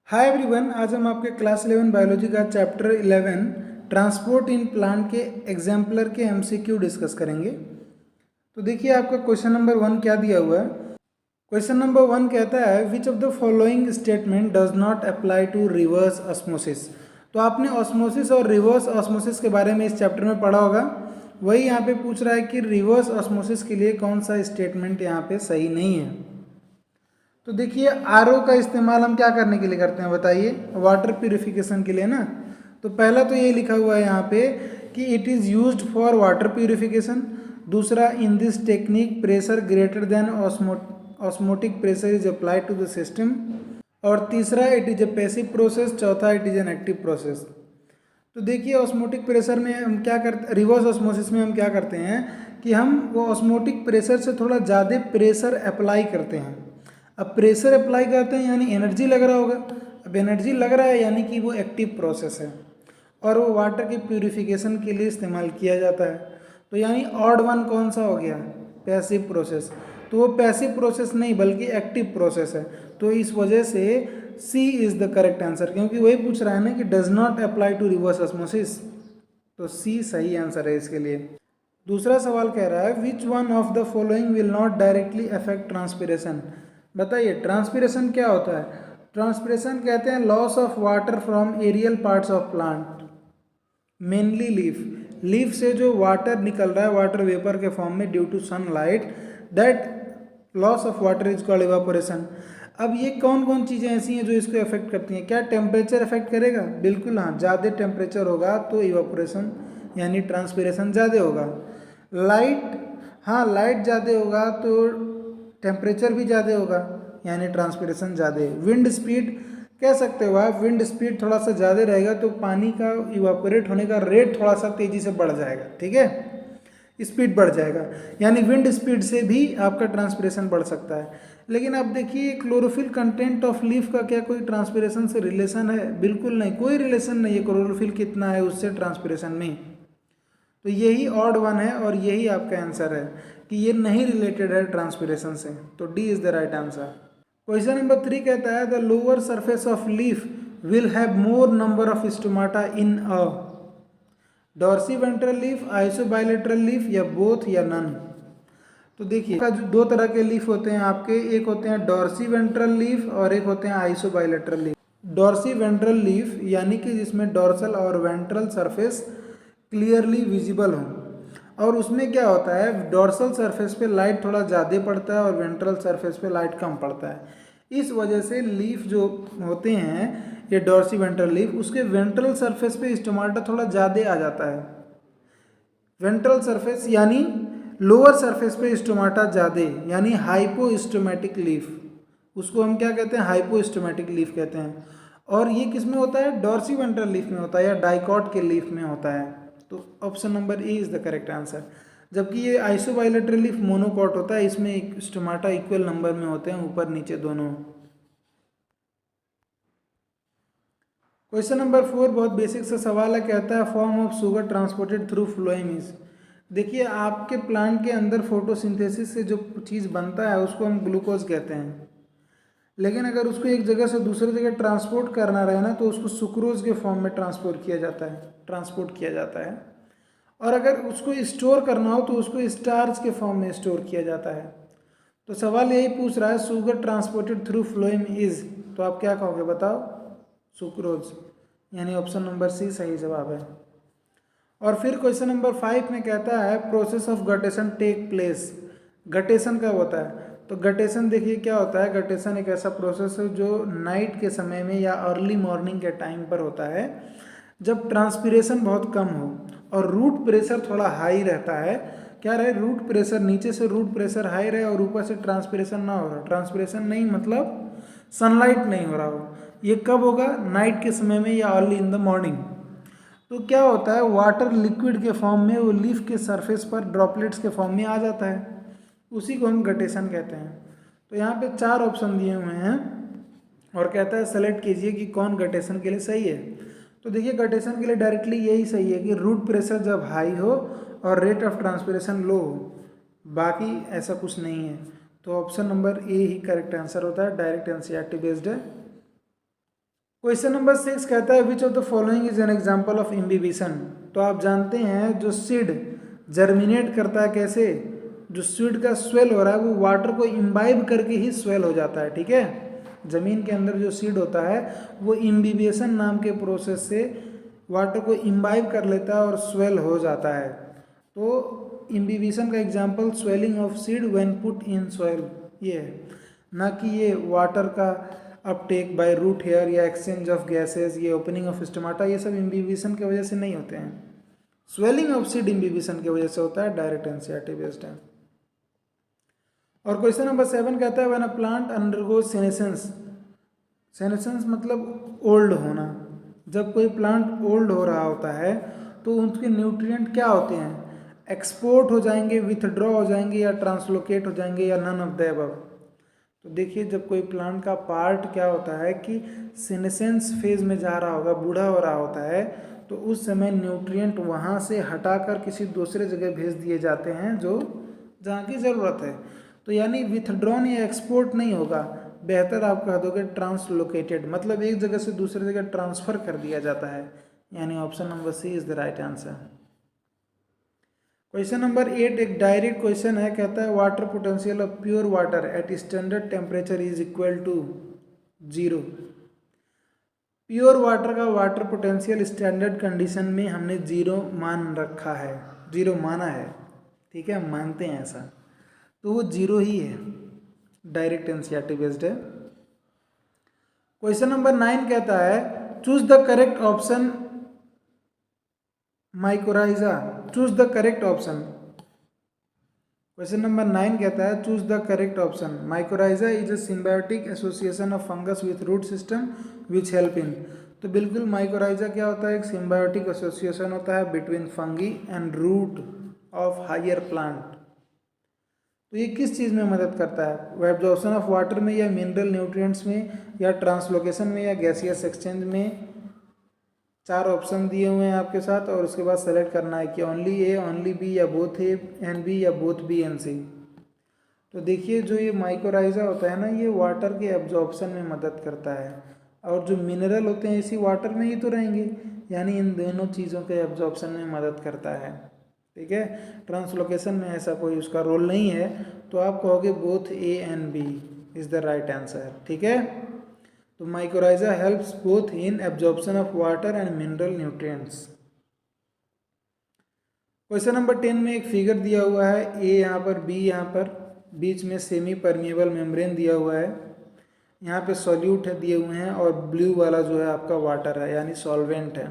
Hi everyone, आज हम आपके क्लास 11 बायोलॉजी का चैप्टर 11 ट्रांसपोर्ट इन प्लांट के एग्जाम्पलर के एमसीक्यू डिस्कस करेंगे। तो देखिए आपका क्वेश्चन नंबर 1 क्या दिया हुआ है। क्वेश्चन नंबर 1 कहता है which of the following statement does not apply to reverse osmosis. तो आपने ऑस्मोसिस और रिवर्स ऑस्मोसिस के बारे में इस चैप्टर में पढ़ा होगा। वही यहाँ पे पूछ रहा है कि रिवर्स ऑस्मोसिस के लिए कौन सा स्टेटमेंट यहाँ पे सही नहीं है। तो देखिए आरओ का इस्तेमाल हम क्या करने के लिए करते हैं बताइए, वाटर प्यूरिफिकेशन के लिए ना। तो पहला तो ये लिखा हुआ है यहाँ पे कि it is used for water purification. दूसरा, in this technique pressure greater than osmotic pressure is applied to the system. और तीसरा, it is a passive process. चौथा, it is an active process. तो देखिए ऑस्मोटिक प्रेशर में हम क्या करते, रिवर्स ऑस्मोसिस में हम क्या करते हैं कि हम वो ऑस्मोटिक प्रेशर से थोड़ा ज़्यादा प्रेशर अप्लाई करते हैं। अब प्रेशर अप्लाई करते हैं यानी एनर्जी लग रहा होगा। अब एनर्जी लग रहा है यानी कि वो एक्टिव प्रोसेस है और वो वाटर की प्यूरिफिकेशन के लिए इस्तेमाल किया जाता है। तो यानी ऑड वन कौन सा हो गया, पैसिव प्रोसेस। तो वो पैसिव प्रोसेस नहीं बल्कि एक्टिव प्रोसेस है। तो इस वजह से C is the correct answer, क्योंकि वही पूछ रहा है ना कि does not apply to reverse osmosis. तो सी सही आंसर है इसके लिए। दूसरा सवाल कह रहा है which one of the following will not directly affect transpiration. बताइए ट्रांसपिरेशन क्या होता है। ट्रांसपिरेशन कहते हैं loss of water from aerial parts of plant, mainly leaf से जो वाटर निकल रहा है वाटर वेपर के फॉर्म में due to sunlight, that loss of water is called evaporation. अब ये कौन कौन चीज़ें ऐसी हैं जो इसको इफेक्ट करती हैं। क्या टेम्परेचर इफेक्ट करेगा? बिल्कुल हाँ, ज़्यादा टेम्परेचर होगा तो इवापोरेशन यानी ट्रांसपिरेशन ज़्यादा होगा। लाइट, हाँ लाइट ज़्यादा होगा तो टेम्परेचर भी ज़्यादा होगा यानी ट्रांसपिरेशन ज़्यादा है। विंड स्पीड कह सकते हो आप, विंड स्पीड थोड़ा सा ज़्यादा रहेगा तो पानी का इवापोरेट होने का रेट थोड़ा सा तेज़ी से बढ़ जाएगा, ठीक है, स्पीड बढ़ जाएगा। यानी विंड स्पीड से भी आपका ट्रांसपिरेशन बढ़ सकता है। लेकिन अब देखिए क्लोरोफिल कंटेंट ऑफ लीफ का क्या कोई ट्रांसपिरेशन से रिलेशन है? बिल्कुल नहीं, कोई रिलेशन नहीं है क्लोरोफिल कितना है उससे ट्रांसपिरेशन में। तो यही ऑड वन है और यही आपका आंसर है कि ये नहीं रिलेटेड है ट्रांसपिरेशन से। तो D is the right answer. Question number 3 कहता है the lower surface of leaf will have more number of stomata in a dorsiventral leaf, isobilateral leaf या बोथ या नन। तो देखिए का जो दो तरह के लीफ होते हैं आपके, एक होते हैं डॉर्सीवेंट्रल लीफ और एक होते हैं आइसोबाइलेटरल लीफ। डॉर्सीवेंट्रल लीफ यानी कि जिसमें डॉर्सल और वेंट्रल सरफेस क्लियरली विजिबल हो। और उसमें क्या होता है, डॉर्सल सरफेस पे लाइट थोड़ा ज़्यादा पड़ता है और वेंट्रल सरफेस पे लाइट कम पड़ता है। इस वजह से लीफ जो होते हैं ये डॉर्सीवेंट्रल लीफ, उसके वेंट्रल सरफेस पे स्टोमाटा थोड़ा ज़्यादा आ जाता है। वेंट्रल सरफेस यानी लोअर सरफेस पे स्टोमाटा ज़्यादा यानी हाइपोस्टोमेटिक लीफ, उसको हम क्या कहते हैं, हाइपोस्टोमेटिक लीफ कहते हैं। और ये किस में होता है, डॉर्सीवेंट्रल लीफ में होता है या डाइकॉट के लीफ में होता है। तो option number A is the correct answer. जबकि ये आइसोबाइलेटरल लीफ मोनोकॉट होता है, इसमें स्टोमाटा इक्वल नंबर में होते हैं, ऊपर नीचे दोनों। क्वेश्चन नंबर 4 बहुत बेसिक सा सवाल है, कहता है form of sugar transported through phloem is. देखिए आपके प्लांट के अंदर फोटोसिंथेसिस से जो चीज़ बनता है उसको हम ग्लूकोज कहते हैं। लेकिन अगर उसको एक जगह से दूसरी जगह ट्रांसपोर्ट करना रहे ना तो उसको सुक्रोज के फॉर्म में ट्रांसपोर्ट किया जाता है। और अगर उसको स्टोर करना हो तो उसको स्टार्च के फॉर्म में स्टोर किया जाता है। तो सवाल यही पूछ रहा है sugar transported through phloem is, तो आप क्या कहोगे बताओ, सुक्रोज, यानी ऑप्शन नंबर सी सही जवाब है। और फिर क्वेश्चन नंबर 5 में कहता है process of guttation take place. Guttation कब होता है? तो गटेशन देखिए क्या होता है, गटेशन एक ऐसा प्रोसेस है जो नाइट के समय में या अर्ली मॉर्निंग के टाइम पर होता है, जब ट्रांसपिरेशन बहुत कम हो और रूट प्रेशर थोड़ा हाई रहता है। क्या रहे, रूट प्रेशर, नीचे से रूट प्रेशर हाई रहे और ऊपर से ट्रांसपिरेशन ना हो रहा। ट्रांसपिरेशन नहीं मतलब सनलाइट नहीं हो रहा हो। ये कब होगा, नाइट के समय में या अर्ली इन द मॉर्निंग। तो क्या होता है, वाटर लिक्विड के फॉर्म में वो लीफ के सरफेस पर ड्रॉपलेट्स के फॉर्म में आ जाता है, उसी को हम गटेशन कहते हैं। तो यहाँ पे 4 ऑप्शन दिए हुए हैं और कहता है सेलेक्ट कीजिए कि कौन गटेशन के लिए सही है। तो देखिए गटेशन के लिए डायरेक्टली यही सही है कि रूट प्रेशर जब हाई हो और रेट ऑफ ट्रांसपिरेशन लो हो, बाकी ऐसा कुछ नहीं है। तो option number A he correct answer होता है, डायरेक्ट एनसीईआरटी बेस्ड है। क्वेश्चन नंबर 6 कहता है which of the following is an example of imbibition. तो आप जानते हैं जो सीड जर्मिनेट करता है कैसे, जो सीड का स्वेल हो रहा है वो वाटर को इम्बाइब करके ही स्वेल हो जाता है, ठीक है। ज़मीन के अंदर जो सीड होता है वो इम्बिबिएशन नाम के प्रोसेस से वाटर को इम्बाइब कर लेता है और स्वेल हो जाता है। तो इम्बिबिशन का example swelling of seed when put in soil ये है, ना कि ये वाटर का अपटेक बाय रूट हेयर या एक्सचेंज ऑफ गैसेस, ये ओपनिंग ऑफ स्टोमाटा, ये सब इम्बिबिशन की वजह से नहीं होते हैं। स्वेलिंग ऑफ सीड इम्बिबिशन की वजह से होता है, डायरेक्ट एनसीईआरटी बेस्ड है। और क्वेश्चन नंबर 7 कहता है when a plant undergoes senescence, senescence मतलब ओल्ड होना, जब कोई प्लांट ओल्ड हो रहा होता है तो उनके न्यूट्रिएंट क्या होते हैं, एक्सपोर्ट हो जाएंगे, विथड्रॉ हो जाएंगे या ट्रांसलोकेट हो जाएंगे या नन ऑफ द अबव। तो देखिए जब कोई प्लांट का पार्ट क्या होता है कि सेनेसेंस फेज में जा रहा होगा, बूढ़ा हो रहा होता है, तो उस समय न्यूट्रिएंट वहाँ से हटाकर किसी दूसरे जगह भेज दिए जाते हैं जो जहाँ की ज़रूरत है। तो यानी विथड्रॉन या एक्सपोर्ट नहीं होगा, बेहतर आप कह दोगे ट्रांसलोकेटेड, मतलब एक जगह से दूसरी जगह ट्रांसफ़र कर दिया जाता है, यानी option number C is the right answer. Question number 8 एक डायरेक्ट क्वेश्चन है, कहता है water potential of pure water at standard temperature is equal to 0। Pure water का वाटर पोटेंशियल स्टैंडर्ड कंडीशन में हमने 0 मान रखा है, 0 माना है, ठीक है, हम मानते हैं ऐसा, तो वो 0 ही है, डायरेक्ट एनसीईआरटी बेस्ड है। क्वेश्चन नंबर 9 कहता है choose the correct option mycorrhiza, choose the correct option. Question number 9 कहता है choose the correct option. Mycorrhiza is a symbiotic association of fungus with root system which help in. तो बिल्कुल mycorrhiza क्या होता है, एक सिम्बायोटिक एसोसिएशन होता है between fungi and root of higher plant. तो ये किस चीज़ में मदद करता है, वो एब्जॉर्प्शन ऑफ वाटर में या मिनरल न्यूट्रिएंट्स में या ट्रांसलोकेशन में या गैसियस एक्सचेंज में। 4 ऑप्शन दिए हुए हैं आपके साथ और उसके बाद सेलेक्ट करना है कि ओनली ए, ओनली बी या बोथ ए एंड बी या बोथ बी एंड सी। तो देखिए जो ये माइकोराइजा होता है ना, ये वाटर के एब्जॉर्प्शन में मदद करता है, और जो मिनरल होते हैं इसी वाटर में ही तो रहेंगे, यानी इन दोनों चीज़ों के एब्जॉर्प्शन में मदद करता है, ठीक है। ट्रांसलोकेशन में ऐसा कोई उसका रोल नहीं है, तो आप कहोगे both A and B is the right answer, ठीक है। तो mycorrhiza helps both in absorption of water and mineral nutrients. Question number 10 में एक फिगर दिया हुआ है, ए यहाँ पर, बी यहाँ पर, बीच में सेमी परमिएबल मेम्ब्रेन दिया हुआ है, यहाँ पे सॉल्यूट है दिए हुए हैं, और ब्लू वाला जो है आपका वाटर है, यानी सॉल्वेंट है।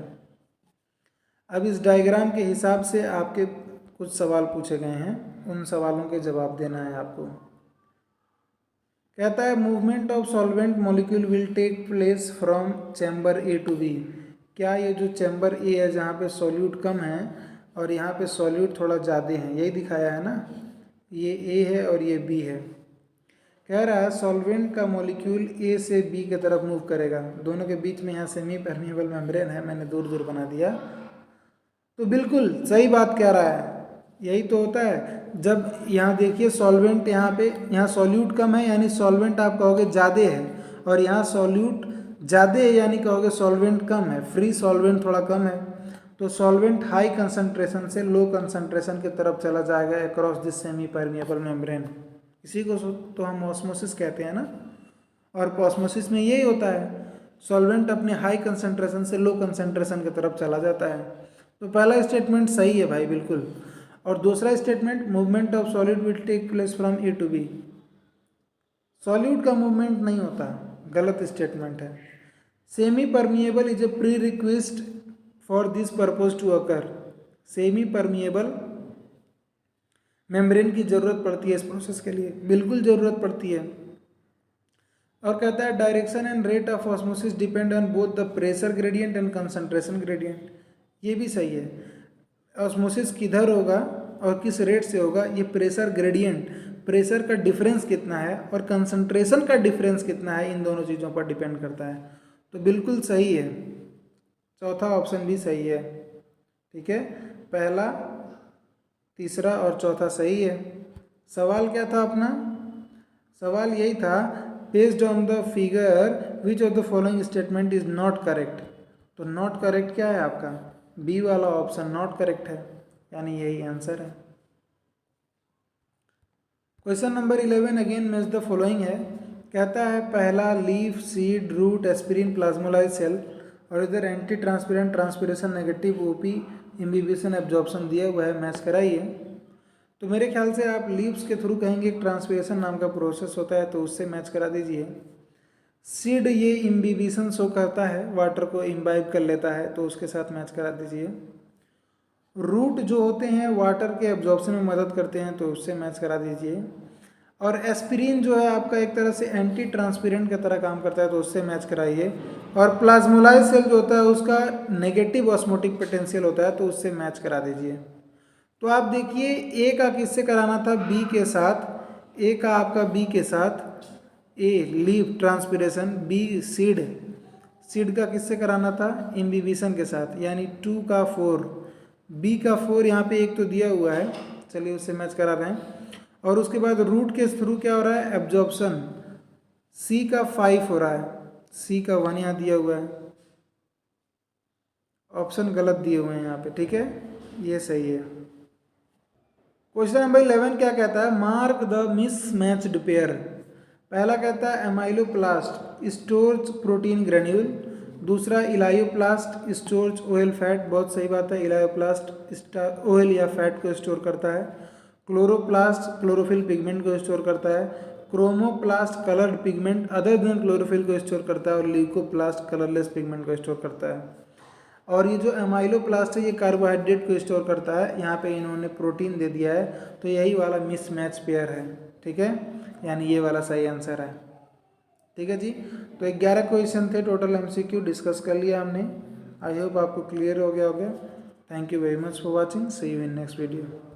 अब इस डायग्राम के हिसाब से आपके कुछ सवाल पूछे गए हैं, उन सवालों के जवाब देना है आपको। कहता है movement of solvent molecule will take place from chamber A to B. क्या ये जो चैम्बर ए है जहाँ पे सॉल्यूट कम है और यहाँ पे सॉल्यूट थोड़ा ज़्यादा है, यही दिखाया है ना, ये ए है और ये बी है। कह रहा है सॉल्वेंट का मॉलिक्यूल ए से बी की तरफ मूव करेगा, दोनों के बीच में यहाँ सेमी परमिएबल मेम्ब्रेन है, मैंने दूर दूर बना दिया। तो बिल्कुल सही बात कह रहा है, यही तो होता है। जब यहाँ देखिए सॉल्वेंट यहाँ पे, यहाँ सॉल्यूट कम है यानी सॉल्वेंट आप कहोगे ज़्यादा है, और यहाँ सॉल्यूट ज़्यादा है यानी कहोगे सॉल्वेंट कम है, फ्री सॉल्वेंट थोड़ा कम है। तो सॉल्वेंट हाई कंसंट्रेशन से लो कंसंट्रेशन की तरफ चला जाएगा across this semi permeable membrane. इसी को तो हम ऑस्मोसिस कहते हैं ना, और ऑस्मोसिस में यही होता है, सॉल्वेंट अपने हाई कंसंट्रेशन से लो कंसंट्रेशन की तरफ चला जाता है। तो पहला स्टेटमेंट सही है भाई बिल्कुल। और दूसरा statement movement of solid will take place from A to B, solute का मूवमेंट नहीं होता, गलत स्टेटमेंट है। Semi permeable is a pre request for this purpose to occur. Semi permeable membrane की ज़रूरत पड़ती है इस प्रोसेस के लिए, बिल्कुल ज़रूरत पड़ती है। और कहता है direction and rate of osmosis depend on both the pressure gradient and concentration gradient. ये भी सही है, ऑस्मोसिस किधर होगा और किस रेट से होगा, ये प्रेशर ग्रेडियंट, प्रेशर का डिफरेंस कितना है और कंसंट्रेशन का डिफरेंस कितना है, इन दोनों चीज़ों पर डिपेंड करता है। तो बिल्कुल सही है, चौथा ऑप्शन भी सही है, ठीक है। पहला, तीसरा और चौथा सही है। सवाल क्या था अपना, सवाल यही था based on the figure which of the following statement is not correct. तो नॉट करेक्ट क्या है आपका, बी वाला ऑप्शन नॉट करेक्ट है, यानी यही आंसर है। Question number 11 again match the following है, कहता है पहला leaf, seed, root, aspirin, plasmolyse cell और इधर anti transparent, transpiration, negative, OP, imbibition, absorption दिया हुआ है, मैच कराइए। तो मेरे ख्याल से आप लीव्स के थ्रू कहेंगे ट्रांसपिरेशन नाम का प्रोसेस होता है, तो उससे मैच करा दीजिए। सीड ये इम्बिबिशन शो करता है, वाटर को इम्बाइब कर लेता है, तो उसके साथ मैच करा दीजिए। रूट जो होते हैं वाटर के एब्जॉर्प्शन में मदद करते हैं, तो उससे मैच करा दीजिए। और एस्पिरिन जो है आपका एक तरह से एंटी ट्रांसपेरेंट की तरह काम करता है, तो उससे मैच कराइए। और प्लाज्मोलाइज सेल जो होता है उसका नेगेटिव ऑस्मोटिक पोटेंशियल होता है, तो उससे मैच करा दीजिए। तो आप देखिए ए का किससे कराना था, बी के साथ, ए का आपका बी के साथ, A leaf transpiration, B seed, seed का किससे कराना था, इम्बिबिशन के साथ, यानी 2 का 4, बी का 4 यहाँ पे एक तो दिया हुआ है, चलिए उससे मैच करा रहे हैं। और उसके बाद रूट के थ्रू क्या हो रहा है, एब्जॉर्प्शन, सी का 5 हो रहा है, सी का 1 यहाँ दिया हुआ है, ऑप्शन गलत दिए हुए हैं यहाँ पे, ठीक है, ये सही है। क्वेश्चन नंबर 11 क्या कहता है, मार्क द मिसमैच्ड पेयर। पहला कहता है एमाइलोप्लास्ट स्टोर्स प्रोटीन ग्रेन्यूल, दूसरा इलायोप्लास्ट स्टोर्स ऑयल फैट, बहुत सही बात है, इलायोप्लास्ट ऑयल या फैट को स्टोर करता है। क्लोरोप्लास्ट क्लोरोफिल पिगमेंट को स्टोर करता है। Chromoplast coloured pigment other than chlorophyll को स्टोर करता है। और ल्यूकोप्लास्ट कलरलेस पिगमेंट को स्टोर करता है। और ये जो एमाइलोप्लास्ट है ये कार्बोहाइड्रेट को स्टोर करता है, यहाँ पे इन्होंने प्रोटीन दे दिया है, तो यही वाला मिसमैच पेयर है, ठीक है, यानी ये वाला सही आंसर है, ठीक है जी। तो 11 क्वेश्चन थे टोटल, एमसीक्यू डिस्कस कर लिया हमने। आई होप आपको क्लियर हो गया होगा। Thank you very much for watching, see you in next video.